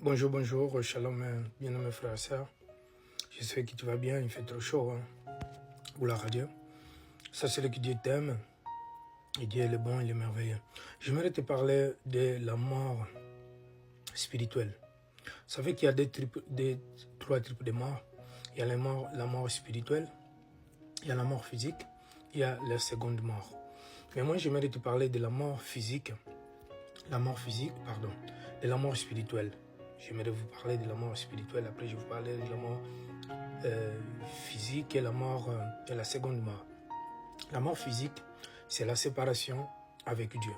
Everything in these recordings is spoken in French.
Bonjour, bonjour, shalom, bien-aimés frères et sœurs. J'espère que tu vas bien, il fait trop chaud, ou la radio. Ça, c'est ce que Dieu t'aime, et Dieu est le bon, il est merveilleux. J'aimerais te parler de la mort spirituelle. Vous savez qu'il y a trois types de morts. Il y a la mort spirituelle, il y a la mort physique, il y a la seconde mort. Mais moi, j'aimerais te parler de la mort physique, de la mort spirituelle. J'aimerais vous parler de la mort spirituelle, après je vais vous parler de la mort physique et la mort et la seconde mort. La mort physique, c'est la séparation avec Dieu.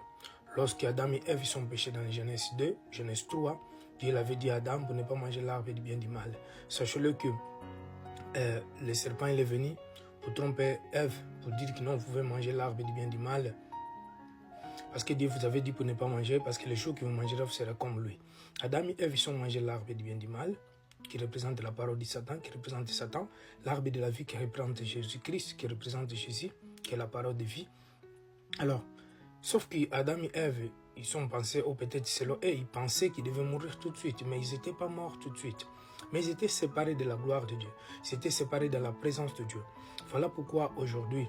Lorsque Adam et Ève sont péchés dans Genèse 2, Genèse 3, Dieu l'avait dit à Adam pour ne pas manger l'arbre du bien et du mal. Sachez-le que le serpent il est venu pour tromper Ève, pour dire que non, vous pouvez manger l'arbre du bien et du mal. Parce que Dieu vous avait dit pour ne pas manger, parce que le jour que vous mangerez, vous serez comme lui. Adam et Ève, ils ont mangé l'arbre du bien et du mal, qui représente la parole de Satan, qui représente Satan. L'arbre de la vie qui représente Jésus-Christ, qui représente Jésus, qui est la parole de vie. Alors, sauf que Adam et Ève, ils ont pensé, ou peut-être selon eux, ils pensaient qu'ils devaient mourir tout de suite, mais ils n'étaient pas morts tout de suite. Mais ils étaient séparés de la gloire de Dieu. Ils étaient séparés de la présence de Dieu. Voilà pourquoi aujourd'hui,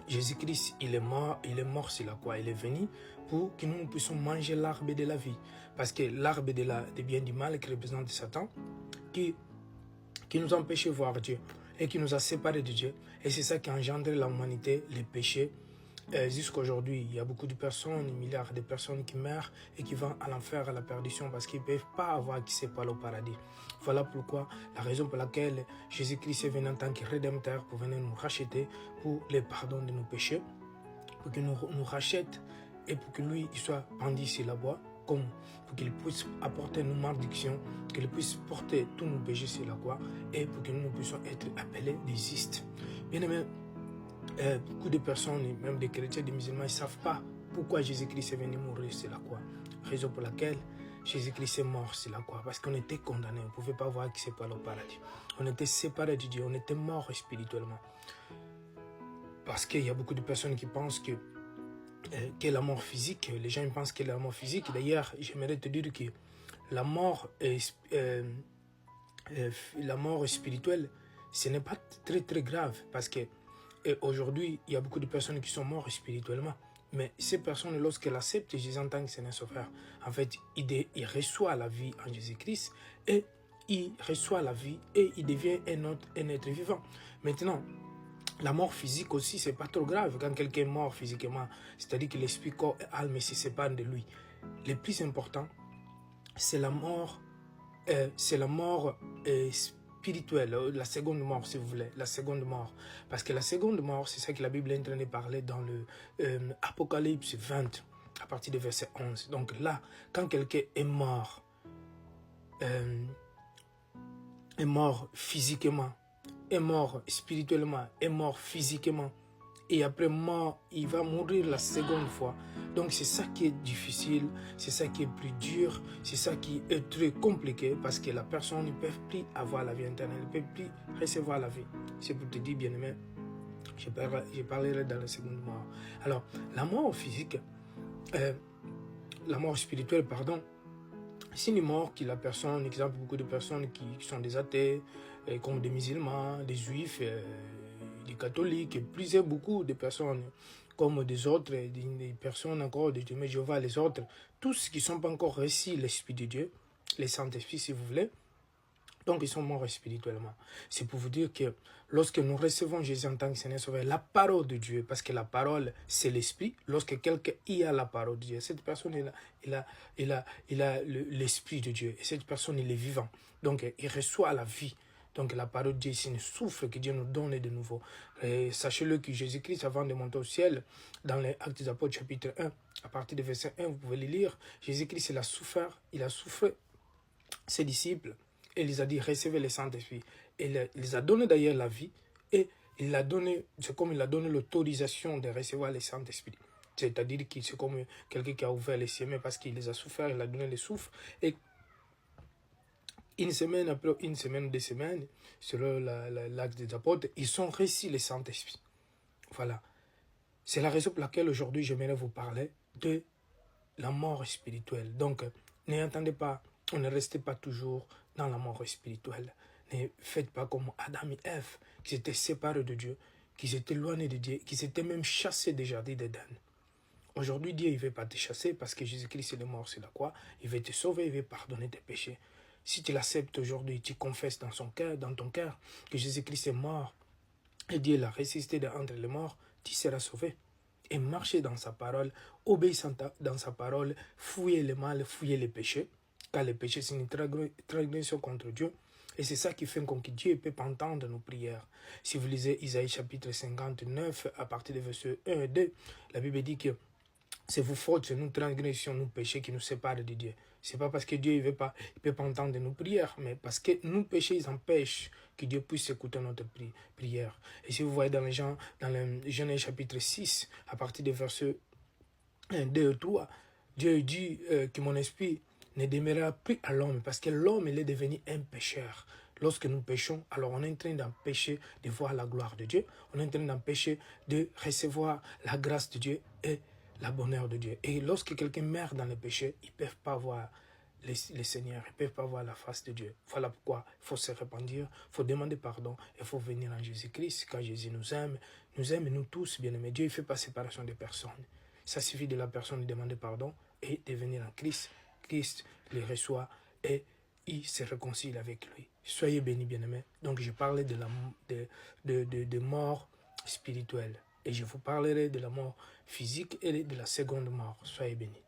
Jésus-Christ, il est mort sur la croix. Il est venu pour que nous puissions manger l'arbre de la vie. Parce que l'arbre de bien du mal qui représente Satan, qui nous empêche de voir Dieu et qui nous a séparés de Dieu. Et c'est ça qui a engendré l'humanité, les péchés. Jusqu'à aujourd'hui, il y a beaucoup de personnes, des milliards de personnes qui meurent et qui vont à l'enfer, à la perdition, parce qu'ils ne peuvent pas avoir accès au paradis. Voilà pourquoi, la raison pour laquelle Jésus-Christ est venu en tant que rédempteur pour venir nous racheter pour le pardon de nos péchés, pour qu'il nous rachète et pour que lui il soit pendu sur la bois, comme pour qu'il puisse apporter nos malédictions, qu'il puisse porter tous nos péchés sur la croix et pour que nous puissions être appelés des justes. Bien aimé, beaucoup de personnes, même des chrétiens, des musulmans, ils ne savent pas pourquoi Jésus-Christ est venu mourir sur la croix. Raison pour laquelle Jésus-Christ est mort sur la croix. Parce qu'on était condamnés, on ne pouvait pas avoir accès au paradis. On était séparés de Dieu, on était morts spirituellement. Parce qu'il y a beaucoup de personnes qui pensent que la mort physique, les gens pensent que la mort physique. D'ailleurs, j'aimerais te dire que la mort spirituelle, ce n'est pas très très grave. Parce que aujourd'hui, il y a beaucoup de personnes qui sont mortes spirituellement. Mais ces personnes, lorsqu'elles acceptent Jésus en tant que Seigneur Sauveur, en fait, il reçoit la vie en Jésus-Christ et il reçoit la vie et il devient un être vivant. Maintenant, la mort physique aussi, c'est pas trop grave. Quand quelqu'un est mort physiquement, c'est-à-dire que l'esprit, corps et âme se séparent de lui. Le plus important, c'est la mort spirituelle, la seconde mort, si vous voulez, la seconde mort. Parce que la seconde mort, c'est ça que la Bible est en train de parler dans le Apocalypse 20, à partir du verset 11. Donc là, quand quelqu'un est mort physiquement, est mort spirituellement, est mort physiquement, et après mort, il va mourir la seconde fois. Donc c'est ça qui est difficile, c'est ça qui est plus dur, c'est ça qui est très compliqué, parce que la personne ne peut plus avoir la vie éternelle, ne peut plus recevoir la vie. C'est pour te dire, bien-aimé, je parlerai dans la seconde mort. Alors, la mort physique, la mort spirituelle, pardon, c'est une mort que la personne, exemple, beaucoup de personnes qui sont des athées, comme des musulmans, des juifs, des catholiques, et beaucoup de personnes, comme des autres, des personnes encore, des témoins de Jéhovah, les autres, tous qui ne sont pas encore reçus l'Esprit de Dieu, les Saint-Esprit si vous voulez, donc ils sont morts spirituellement. C'est pour vous dire que lorsque nous recevons Jésus en tant que Seigneur Sauveur, la parole de Dieu, parce que la parole c'est l'Esprit, lorsque quelqu'un y a la parole de Dieu, cette personne il a l'Esprit de Dieu, et cette personne il est vivant, donc il reçoit la vie. Donc la parole de Dieu, c'est une souffle que Dieu nous donne de nouveau. Sachez-le que Jésus-Christ, avant de monter au ciel, dans les Actes des Apôtres, chapitre 1, à partir du verset 1, vous pouvez le lire, Jésus-Christ, il a souffert ses disciples, et il les a dit, recevez le Saint-Esprit. Il les a donné d'ailleurs la vie, et il l'a donné, c'est comme il a donné l'autorisation de recevoir le Saint-Esprit. C'est-à-dire que c'est comme quelqu'un qui a ouvert les cieux, mais parce qu'il les a souffert, il a donné le souffle, et une semaine après une semaine, 2 semaines, selon l'acte des apôtres, ils ont reçu le Saint-Esprit. Voilà. C'est la raison pour laquelle aujourd'hui, j'aimerais vous parler de la mort spirituelle. Donc, n'entendez pas On ne restez pas toujours dans la mort spirituelle. Ne faites pas comme Adam et Ève, qui s'étaient séparés de Dieu, qui s'étaient éloignés de Dieu, qui s'étaient même chassés des jardins d'Éden. Aujourd'hui, Dieu ne veut pas te chasser parce que Jésus-Christ est mort sur la croix. Il veut te sauver, il veut pardonner tes péchés. Si tu l'acceptes aujourd'hui, tu confesses dans ton cœur, que Jésus-Christ est mort et Dieu l'a ressuscité d'entre les morts, tu seras sauvé. Et marchez dans sa parole, obéissant dans sa parole, fouillez le mal, fouillez les péchés, car le péché c'est une transgression contre Dieu. Et c'est ça qui fait que Dieu ne peut pas entendre nos prières. Si vous lisez Isaïe chapitre 59, à partir des versets 1 et 2, la Bible dit que c'est vos fautes, c'est nos transgressions, nos péchés qui nous séparent de Dieu. Ce n'est pas parce que Dieu ne peut pas entendre nos prières, mais parce que nos péchés ils empêchent que Dieu puisse écouter notre prière. Et si vous voyez dans le Genèse chapitre 6, à partir des versets 1, 2 et 3, Dieu dit que mon esprit ne demeurera plus à l'homme, parce que l'homme il est devenu un pécheur. Lorsque nous péchons, alors on est en train d'empêcher de voir la gloire de Dieu, on est en train d'empêcher de recevoir la grâce de Dieu et la bonheur de Dieu. Et lorsque quelqu'un meurt dans le péché, ils ne peuvent pas voir les Seigneurs, ils ne peuvent pas voir la face de Dieu. Voilà pourquoi il faut se repentir, il faut demander pardon, il faut venir en Jésus-Christ, car Jésus nous aime nous tous, bien-aimés. Dieu ne fait pas séparation des personnes. Ça suffit de la personne de demander pardon et de venir en Christ. Christ les reçoit et il se réconcilie avec lui. Soyez bénis, bien-aimés. Donc je parlais de mort spirituelle. Et je vous parlerai de la mort physique et de la seconde mort. Soyez bénis.